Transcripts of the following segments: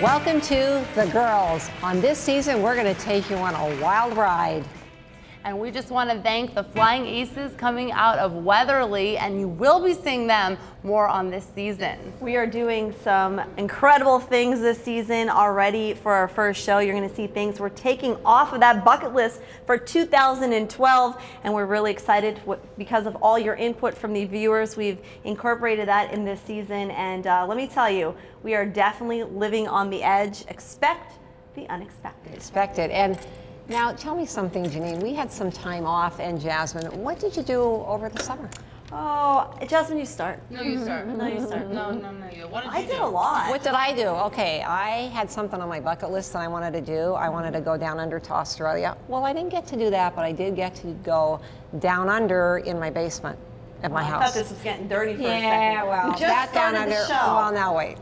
Welcome to The Girls. On this season, we're going to take you on a wild ride. And we just want to thank the Flying Aces coming out of Weatherly, and you will be seeing them more on this season. We are doing some incredible things this season already. For our first show, you're going to see things we're taking off of that bucket list for 2012, and we're really excited because of all your input from the viewers. We've incorporated that in this season, and let me tell you, we are definitely living on the edge. Expect the unexpected. Expected. And now, tell me something, Janine. We had some time off, and Jasmine, what did you do over the summer? Oh, Jasmine, you start. No, you start. No, you start. No, you. What did you do? I did a lot. What did I do? Okay, I had something on my bucket list that I wanted to do. I wanted to go down under to Australia. Well, I didn't get to do that, but I did get to go down under in my basement at my house. I thought this was getting dirty for a second. Yeah, well, we just that down under. Well, now wait.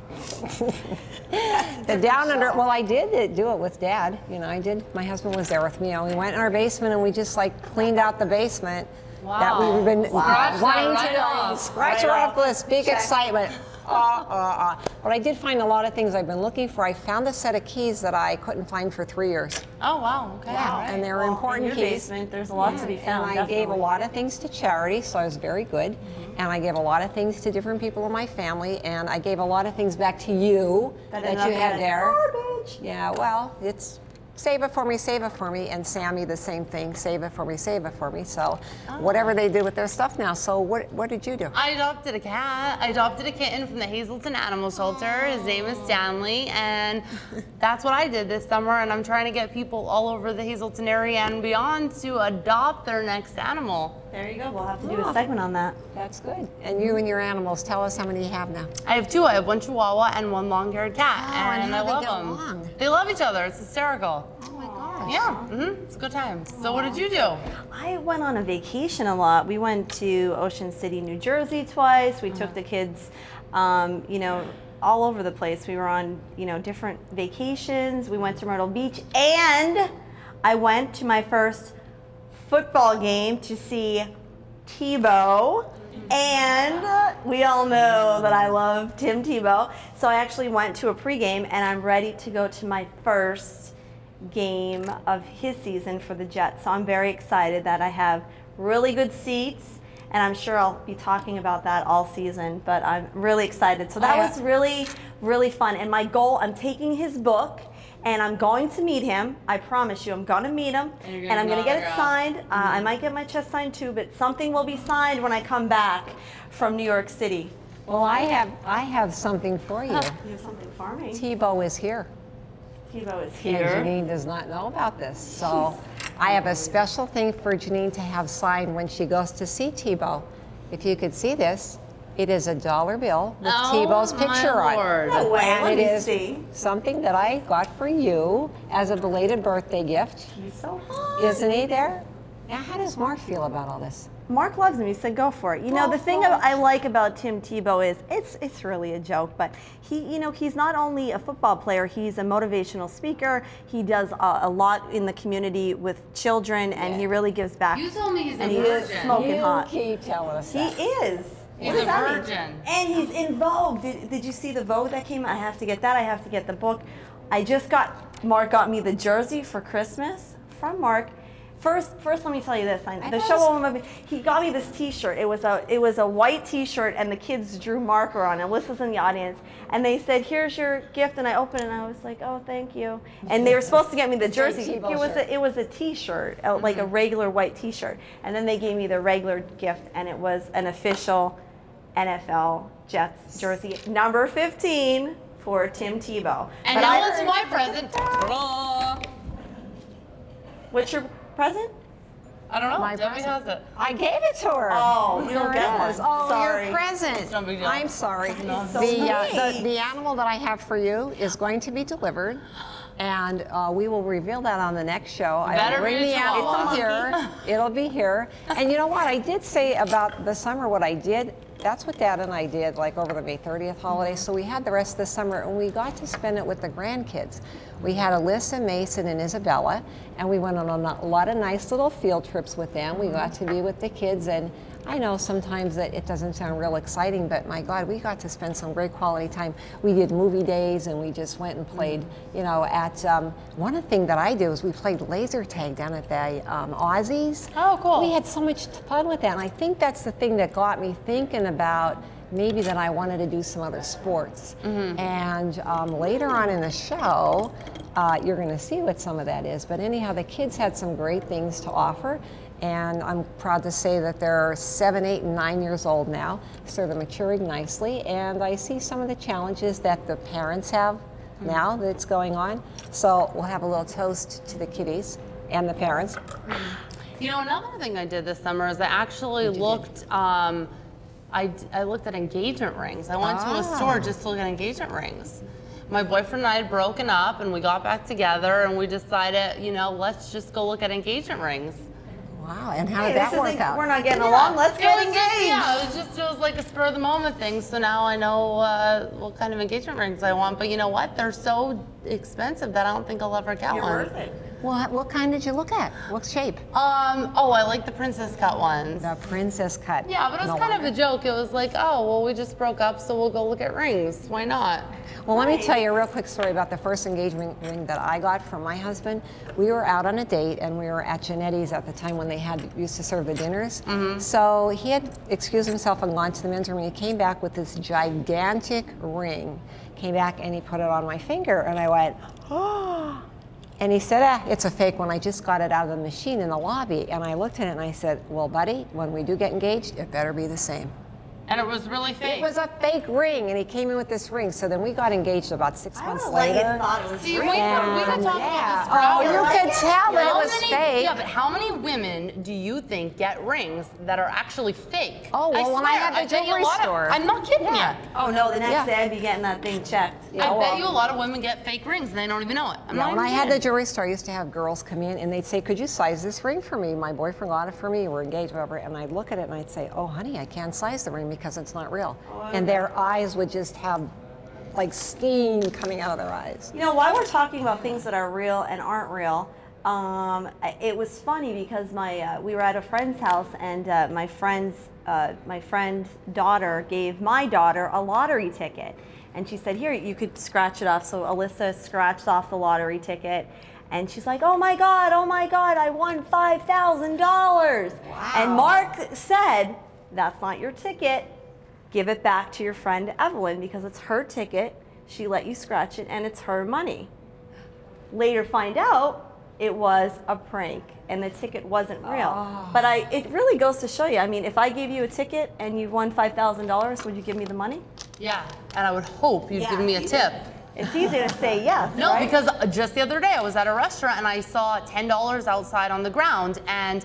The down under. Well, I did do it with Dad. You know, I did. My husband was there with me. And we went in our basement and we just like cleaned out the basement. Wow. That we've been wanting right to off. scratch her off with big excitement. But I did find a lot of things I've been looking for. I found a set of keys that I couldn't find for 3 years. Oh, wow. Okay. Yeah, Right. and they were important in your keys. basement, there's a lot to be found. And I gave a lot of things to charity, so I was very good. And I gave a lot of things to different people in my family, and I gave a lot of things back to you that you had there. Garbage. Yeah, well, it's save it for me, and Sammy the same thing, save it for me. So whatever they do with their stuff now. So what did you do? I adopted a cat. I adopted a kitten from the Hazleton Animal Shelter. His name is Stanley, and that's what I did this summer, and I'm trying to get people all over the Hazleton area and beyond to adopt their next animal. There you go. We'll have to do a segment on that. That's good. And you and your animals, tell us how many you have now. I have 2. I have 1 Chihuahua and 1 long-haired cat, and I how do they love get them. along? They love each other. It's hysterical. Oh my gosh. Yeah, it's a good time. So what did you do? I went on a vacation a lot. We went to Ocean City, New Jersey twice. We took the kids, you know, all over the place. We were on, you know, different vacations. We went to Myrtle Beach, and I went to my first football game to see Tebow, and we all know that I love Tim Tebow, so I actually went to a pregame, and I'm ready to go to my first game of his season for the Jets. So I'm very excited that I have really good seats, and I'm sure I'll be talking about that all season, but I'm really excited. So that was really, really fun, and my goal, I'm taking his book, and I'm going to meet him. I promise you, I'm going to meet him, and I'm going to get it signed. I might get my chest signed too, but something will be signed when I come back from New York City. Well, I have something for you. You have something for me. Tebow is here. Tebow is And here. Janine does not know about this. So I have a special thing for Janine to have signed when she goes to see Tebow. If you could see this, it is a $1 bill with Tebow's picture on it. No way, And let it me is see. something that I got for you as a belated birthday gift. He's so hot. Isn't he there? Now, how does Mark feel about all this? Mark loves him. He said, "Go for it." You know, the thing I like about Tim Tebow is it's really a joke, but he's not only a football player. He's a motivational speaker. He does a lot in the community with children, and he really gives back. You told me he's a and he's virgin. smoking hot. Keep telling us He that. is. He's What does a that mean? virgin. And he's in Vogue. Did you see the Vogue that came out? I have to get that. I have to get the book. Mark got me the jersey for Christmas from Mark. First, let me tell you this. He got me this T-shirt. It was a white T-shirt, and the kids drew marker on it. Alyssa's in the audience, and they said, "Here's your gift." And I opened it, and I was like, "Oh, thank you." And they were supposed to get me the jersey. It was a T-shirt, like a regular white T-shirt. And then they gave me the regular gift, and it was an official NFL Jets jersey, number 15 for Tim Tebow. And now it's my present. What's your present? I don't know. My Debbie present. has it. I gave it to her. Oh, we don't Here get it one. is. Oh, Sorry. your present. It's no big deal. I'm sorry. so The animal that I have for you is going to be delivered, and we will reveal that on the next show. I Better will bring be the a animal chihuahua. here. It'll be here. And you know what? I did say about the summer what I did. That's what Dad and I did, like over the May 30th holiday. So we had the rest of the summer, and we got to spend it with the grandkids. We had Alyssa, Mason, and Isabella, and we went on a lot of nice little field trips with them. We got to be with the kids, and I know sometimes that it doesn't sound real exciting, but my God, we got to spend some great quality time. We did movie days, and we just went and played, you know, at, one of the things that I do is we played laser tag down at the Aussies. Oh, cool. We had so much fun with that, and I think that's the thing that got me thinking about maybe that I wanted to do some other sports. And later on in the show, you're going to see what some of that is. But anyhow, the kids had some great things to offer. And I'm proud to say that they're 7, 8, and 9 years old now. So they're maturing nicely. And I see some of the challenges that the parents have now that's going on. So we'll have a little toast to the kiddies and the parents. You know, another thing I did this summer is I actually looked, I looked at engagement rings. I went to a store just to look at engagement rings. My boyfriend and I had broken up, and we got back together, and we decided, you know, let's just go look at engagement rings. Wow, and how did that work out? We're not getting along, let's get engaged. It was like a spur of the moment thing, so now I know what kind of engagement rings I want, but you know what? They're so expensive that I don't think I'll ever get one. You're worth it. Well, what kind did you look at? What shape? Oh, I like the princess cut ones. The princess cut. Yeah, but it was kind of a joke. It was like, oh, well, we just broke up, so we'll go look at rings. Why not? Well, let me tell you a real quick story about the first engagement ring that I got from my husband. We were out on a date, and we were at Janetti's at the time when they used to serve the dinners. So he had excused himself and gone to the men's room, and he came back with this gigantic ring. Came back, and he put it on my finger, and I went, oh. And he said, it's a fake one. I just got it out of the machine in the lobby. And I looked at it and I said, well, buddy, when we do get engaged, it better be the same. And it was really fake. It was a fake ring, and he came in with this ring. So then we got engaged about 6 months Like later. it thought it was See, real. we could talk about this for Oh, hours. you could tell that it was fake. Yeah, but how many women do you think get rings that are actually fake? Oh, well, when I had the bet you a jewelry lot store. I'm not kidding you. Oh no, the next Yeah. day I'd be getting that thing checked. I bet you a lot of women get fake rings and they don't even know it. I'm Yeah, not when I even had the kidding. jewelry store, I used to have girls come in and they'd say, could you size this ring for me? My boyfriend got it for me, we're engaged, whatever. And I'd look at it and I'd say, oh, honey, I can't size the ring because it's not real. And their eyes would just have like steam coming out of their eyes. You know, while we're talking about things that are real and aren't real, it was funny because we were at a friend's house, and my friend's daughter gave my daughter a lottery ticket, and she said, here, you could scratch it off. So Alyssa scratched off the lottery ticket, and she's like, oh my God, I won $5,000. Wow. And Mark said, that's not your ticket. Give it back to your friend Evelyn because it's her ticket. She let you scratch it, and it's her money. Later find out it was a prank and the ticket wasn't real. Oh. But it really goes to show you, I mean, if I gave you a ticket and you won $5,000, would you give me the money? Yeah, and I would hope you'd give me a tip. It's easy to say yes, No, right? because just the other day I was at a restaurant and I saw $10 outside on the ground, and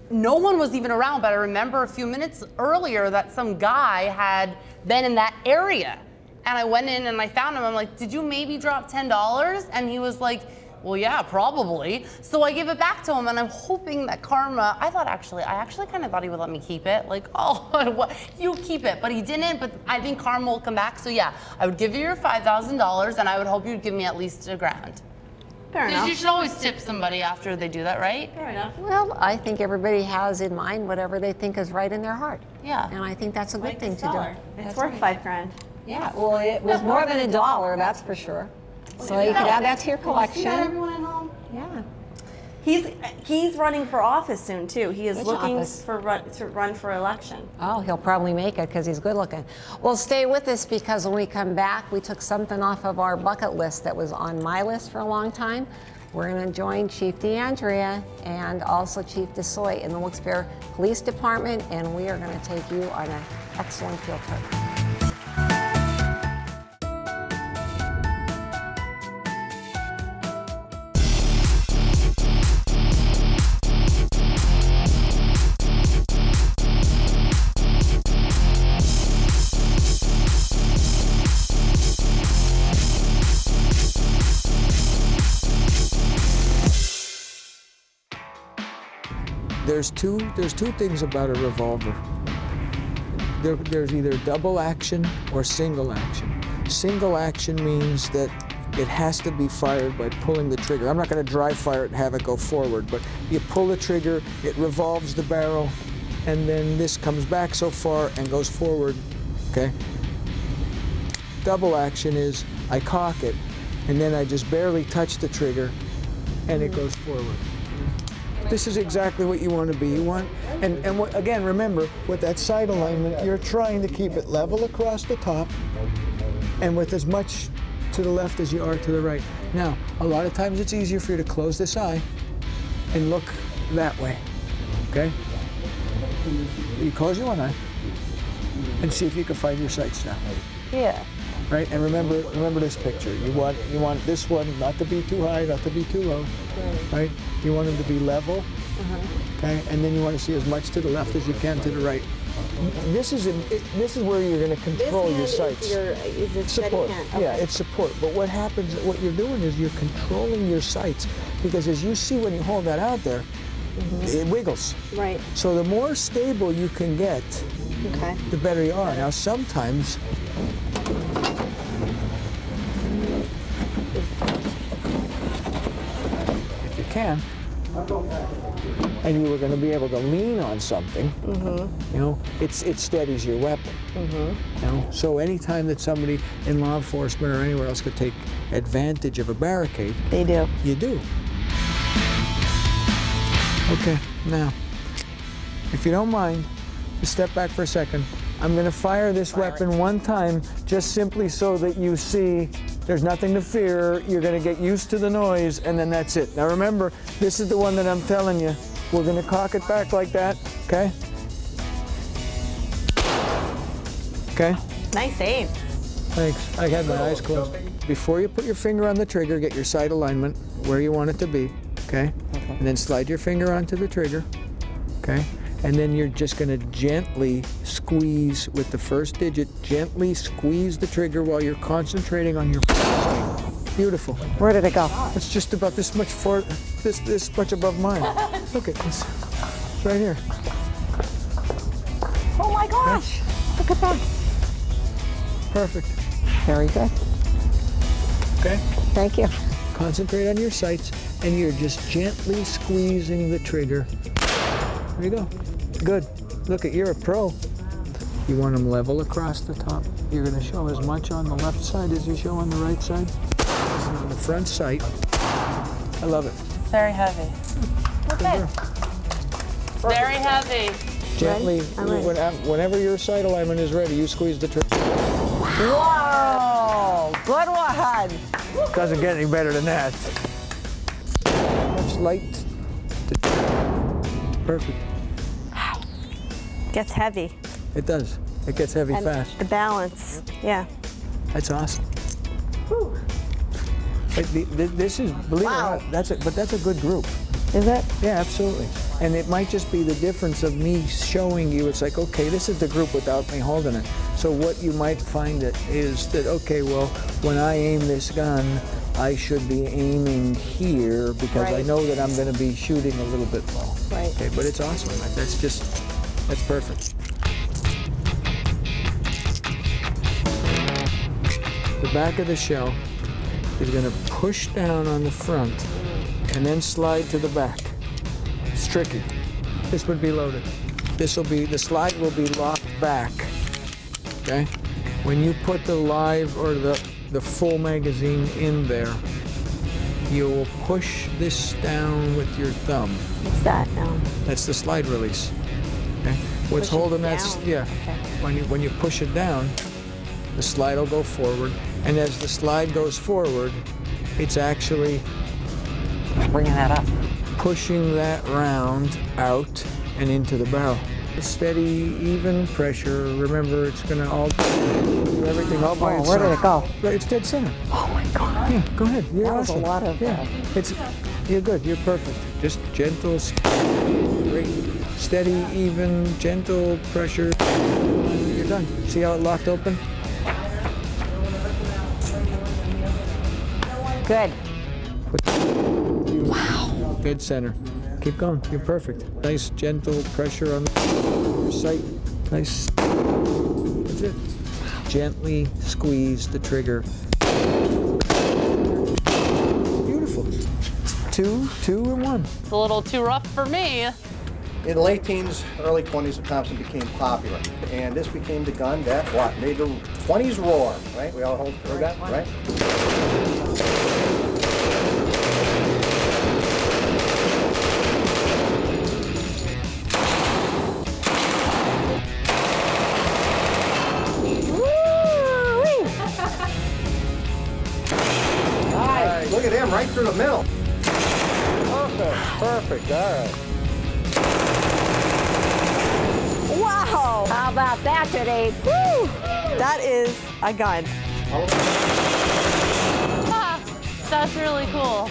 no one was even around, but I remember a few minutes earlier that some guy had been in that area. And I went in and I found him. I'm like, did you maybe drop $10? And he was like, well, yeah, probably. So I gave it back to him, and I'm hoping that karma, I actually kind of thought he would let me keep it. Like, oh, you keep it. But he didn't, but I think karma will come back. So yeah, I would give you your $5,000, and I would hope you'd give me at least $1,000. Fair enough. You should always tip somebody after they do that, right? Fair enough. Well, I think everybody has in mind whatever they think is right in their heart. Yeah. And I think that's a good thing to do. It's worth $5,000. Yeah, well, it was more than $1, that's for sure. So you could add that to your collection. Everyone at home? Yeah. He's running for office soon too. He is Which looking office? to run for election. Oh, he'll probably make it because he's good looking. Well, stay with us because when we come back, we took something off of our bucket list that was on my list for a long time. We're going to join Chief DeAndrea and also Chief DeSoy in the Wilkes-Barre Police Department, and we are going to take you on an excellent field trip. There's two things about a revolver. There's either double action or single action. Single action means that it has to be fired by pulling the trigger. I'm not going to dry fire it and have it go forward, but you pull the trigger, it revolves the barrel, and then this comes back so far and goes forward, okay? Double action is I cock it, and then I just barely touch the trigger, and it goes forward. This is exactly what you want to be. You want, and what, again, remember, with that sight alignment, you're trying to keep it level across the top, and with as much to the left as you are to the right. Now, a lot of times it's easier for you to close this eye and look that way, okay? You close your one eye and see if you can find your sights now. Yeah. Right, and remember this picture. You want this one not to be too high, not to be too low, right? You want them to be level, okay? And then you want to see as much to the left as you can to the right. This is where you're going to control your sights. Is it support. Okay. Yeah, it's support. But what happens? What you're doing is you're controlling your sights, because as you see when you hold that out there, it wiggles. Right. So the more stable you can get, the better you are. Now sometimes. If you can, and you were going to be able to lean on something, you know, it steadies your weapon. You know? So anytime that somebody in law enforcement or anywhere else could take advantage of a barricade, They do. you do. Okay, now, if you don't mind, just step back for a second. I'm going to fire this weapon one time, just simply so that you see there's nothing to fear. You're going to get used to the noise, and then that's it. Now remember, this is the one that I'm telling you. We're going to cock it back like that, okay? Okay? Nice aim. Thanks. I had my eyes closed. Before you put your finger on the trigger, get your sight alignment where you want it to be, okay? And then slide your finger onto the trigger, okay? And then you're just going to gently squeeze with the first digit, gently squeeze the trigger while you're concentrating on your sight. Beautiful. Where did it go? It's just about this much this much above mine. Look at this. It's right here. Oh my gosh! Look at that. Perfect. Very good. Okay? Thank you. Concentrate on your sights, and you're just gently squeezing the trigger. There you go. Good. Look at, you're a pro. You want them level across the top. You're going to show as much on the left side as you show on the right side. On the front sight. I love it. Very heavy. Okay. Very heavy. Gently, whenever your sight alignment is ready, you squeeze the trigger. Whoa! Good one. Doesn't get any better than that. Much light. Perfect. Gets heavy. It does. It gets heavy And fast. the balance. Yeah. That's awesome. This is, believe it or not, that's a good group. Is it? Yeah, absolutely. And it might just be the difference of me showing you, it's like, okay, this is the group without me holding it. So what you might find is that, okay, well, when I aim this gun, I should be aiming here because I know that I'm going to be shooting a little bit low. Right. Okay, but it's awesome. That's perfect. The back of the shell is going to push down on the front and then slide to the back. It's tricky. This would be loaded. The slide will be locked back, okay? When you put the live or the full magazine in there, you will push this down with your thumb. What's that now? That's the slide release. Okay? What's holding that? Yeah. Okay. When you push it down, the slide will go forward, and as the slide goes forward, it's actually Bringing that up. pushing that round out and into the barrel. Steady, even pressure. Remember, it's going to all do everything all by itself. Where did it go? Right, it's dead center. Oh my God. Yeah, go ahead. You're That was a awesome. lot of. You're good. You're perfect. Just gentle, great, steady, even, gentle pressure. You're done. See how it locked open? Good. Wow. Dead center. Keep going. You're perfect. Nice, gentle pressure on the sight. Nice. That's it. Gently squeeze the trigger. Beautiful. Two and one. It's a little too rough for me. In the late teens, early 20s, the Thompson became popular. And this became the gun that, what, made the 20s roar, right? We all heard that, right? Nice, look at him, right through the middle. Perfect, all right. Wow! How about that today? Woo! That is a gun. Ah, that's really cool.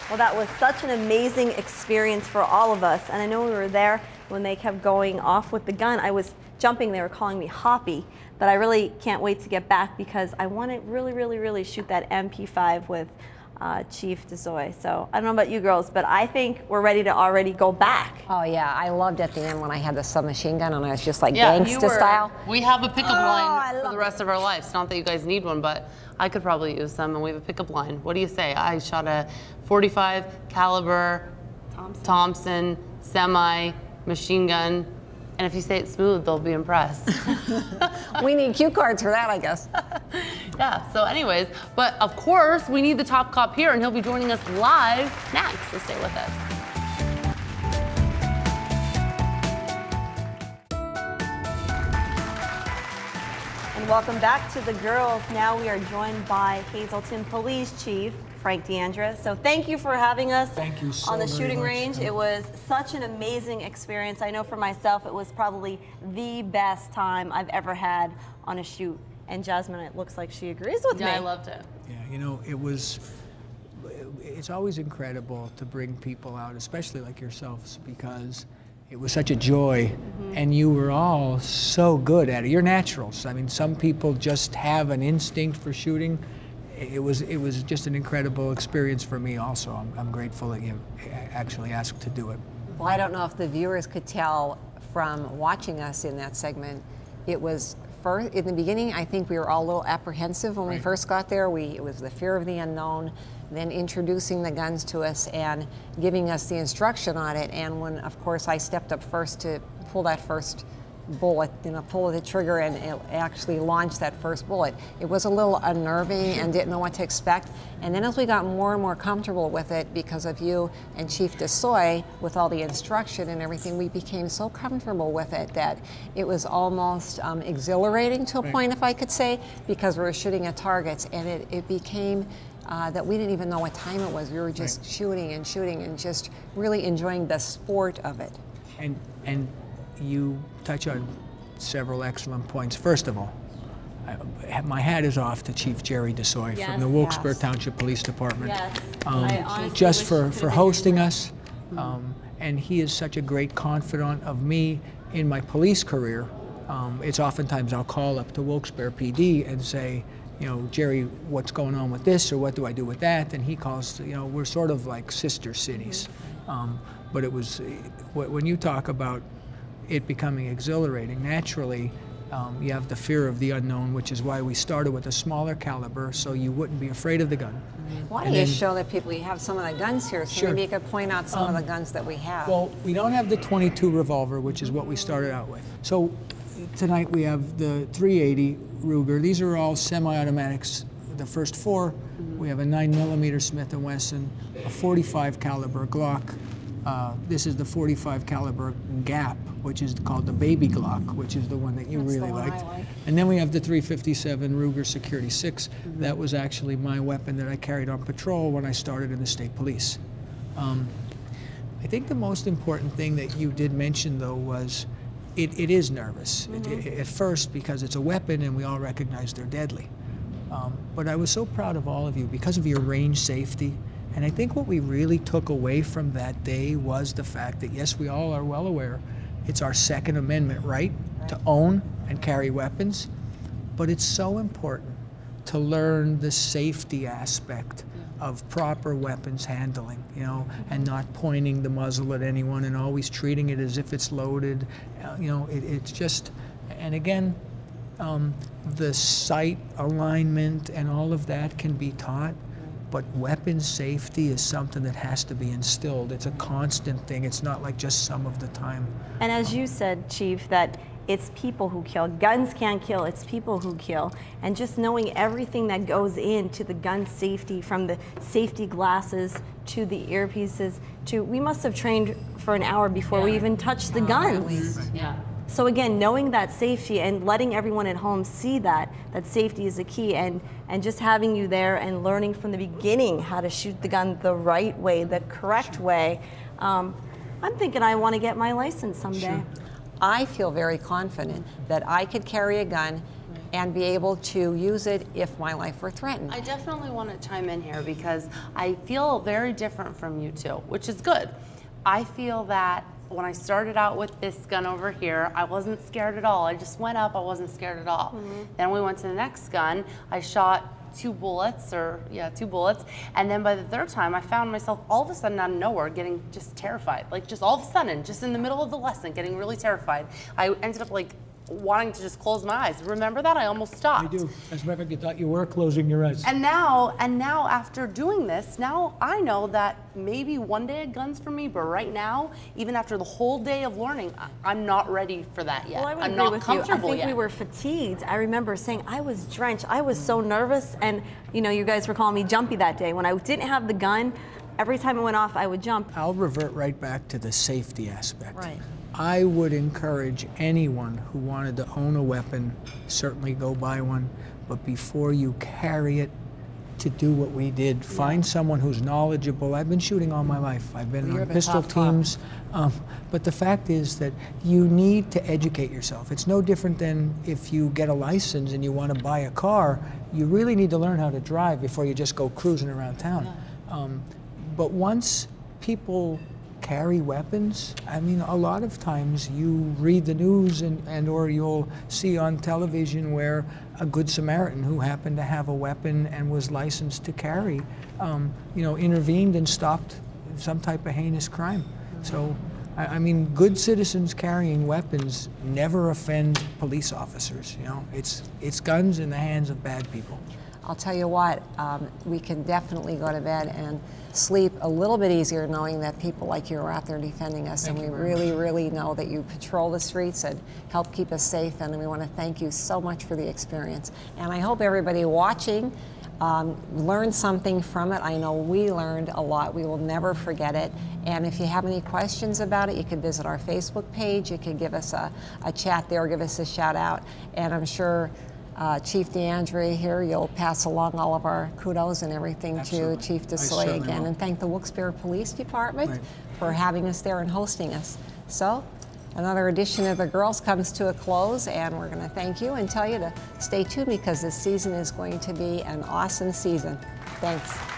Well, that was such an amazing experience for all of us. And I know we were there when they kept going off with the gun. I was jumping, they were calling me Hoppy, but I really can't wait to get back because I want to really shoot that MP5 with Chief DeSoy. So I don't know about you girls, but I think we're ready to already go back. Oh yeah, I loved at the end when I had the submachine gun and I was just like gangsta style. We have a pickup line for the rest of our lives. Not that you guys need one, but I could probably use some, and we have a pickup line. What do you say? I shot a 45 caliber Thompson semi machine gun. And if you say it's smooth, they'll be impressed. We need cue cards for that, I guess. Yeah, so anyways, but of course, we need the top cop here, and he'll be joining us live next, so stay with us. And welcome back to the girls. Now we are joined by Hazleton Police Chief Frank DeAndrea. So thank you for having us on the shooting range. It was such an amazing experience. I know for myself, it was probably the best time I've ever had on a shoot. And Jasmine, it looks like she agrees with me. Yeah, I loved it. Yeah, you know, it's always incredible to bring people out, especially like yourselves, because it was such a joy, and you were all so good at it. You're naturals. I mean, some people just have an instinct for shooting. It was just an incredible experience for me also. I'm grateful that you actually asked to do it. Well, I don't know if the viewers could tell from watching us in that segment. It was first, in the beginning, I think we were all a little apprehensive when we first got there. It was the fear of the unknown, then introducing the guns to us and giving us the instruction on it. And when, of course, I stepped up first to pull that first bullet, pull the trigger and it actually launched that first bullet. It was a little unnerving and didn't know what to expect. And then as we got more and more comfortable with it because of you and Chief DeSoy, with all the instruction and everything, we became so comfortable with it that it was almost exhilarating to a point, if I could say, because we were shooting at targets, and it became that we didn't even know what time it was. We were just shooting and just really enjoying the sport of it. And you touch on several excellent points. First of all, my hat is off to Chief Jerry DeSoy from the Wilkes-Barre Township Police Department. Just for hosting us, and he is such a great confidant of me in my police career. It's oftentimes I'll call up to Wilkes-Barre PD and say, Jerry, what's going on with this, or what do I do with that? And he calls, we're sort of like sister cities. But it was, when you talk about it becoming exhilarating, naturally, you have the fear of the unknown, which is why we started with a smaller caliber, so you wouldn't be afraid of the gun. Why don't you show the people you have some of the guns here, so maybe you could point out some of the guns that we have. Well, we don't have the .22 revolver, which is what we started out with. So tonight we have the .380 Ruger. These are all semi-automatics. The first four, we have a 9mm Smith & Wesson, a .45 caliber Glock. This is the .45 caliber Gap, which is called the Baby Glock, which is the one that you really liked. And then we have the .357 Ruger Security 6. That was actually my weapon that I carried on patrol when I started in the state police. I think the most important thing that you did mention, though, was it is nervous at first, because it's a weapon and we all recognize they're deadly. But I was so proud of all of you because of your range safety. And I think what we really took away from that day was the fact that, yes, we all are well aware it's our Second Amendment right to own and carry weapons, but it's so important to learn the safety aspect of proper weapons handling, and not pointing the muzzle at anyone and always treating it as if it's loaded. It's just, and again, the sight alignment and all of that can be taught. but weapons safety is something that has to be instilled. It's a constant thing. It's not like just some of the time. And as you said, Chief, that it's people who kill. Guns can't kill, it's people who kill. And just knowing everything that goes into the gun safety, from the safety glasses to the earpieces to, we must have trained for an hour before we even touched the guns. So again, knowing that safety and letting everyone at home see that safety is a key, and just having you there and learning from the beginning how to shoot the gun the right way, the correct way. I'm thinking I want to get my license someday. I feel very confident that I could carry a gun and be able to use it if my life were threatened. I definitely want to chime in here because I feel very different from you two, which is good. I feel that when I started out with this gun over here, I wasn't scared at all. I just went up, I wasn't scared at all. Then we went to the next gun, I shot 2 bullets, and then by the third time I found myself all of a sudden out of nowhere getting just terrified, like just all of a sudden, just in the middle of the lesson, getting really terrified. I ended up like wanting to just close my eyes. Remember that? I almost stopped. I do. As a matter of fact, you thought you were closing your eyes. And now after doing this, now I know that maybe one day a gun's for me, but right now, even after the whole day of learning, I'm not ready for that yet. Well, I would I'm agree not with comfortable you. I think yet. we were fatigued. I remember saying I was drenched. I was so nervous, and you know, you guys were calling me jumpy that day. When I didn't have the gun, every time it went off, I would jump. I'll revert right back to the safety aspect. Right. I would encourage anyone who wanted to own a weapon, certainly go buy one, but before you carry it, to do what we did. Find someone who's knowledgeable. I've been shooting all my life. I've been on pistol teams. But the fact is that you need to educate yourself. It's no different than if you get a license and you want to buy a car. You really need to learn how to drive before you just go cruising around town. But once people carry weapons, I mean, a lot of times you read the news and or you'll see on television where a Good Samaritan who happened to have a weapon and was licensed to carry, you know, intervened and stopped some type of heinous crime. So, I mean, good citizens carrying weapons never offend police officers. You know, it's guns in the hands of bad people. I'll tell you what, we can definitely go to bed and sleep a little bit easier knowing that people like you are out there defending us, and we really, really know that you patrol the streets and help keep us safe, and we want to thank you so much for the experience. And I hope everybody watching learned something from it. I know we learned a lot. We will never forget it. And if you have any questions about it, you can visit our Facebook page. You can give us a chat there, give us a shout out, and I'm sure Chief DeAndrea here, you'll pass along all of our kudos and everything to Chief DeSoy again, and thank the Wilkes-Barre Police Department for having us there and hosting us. So, another edition of The Girls comes to a close, and we're going to thank you and tell you to stay tuned because this season is going to be an awesome season. Thanks.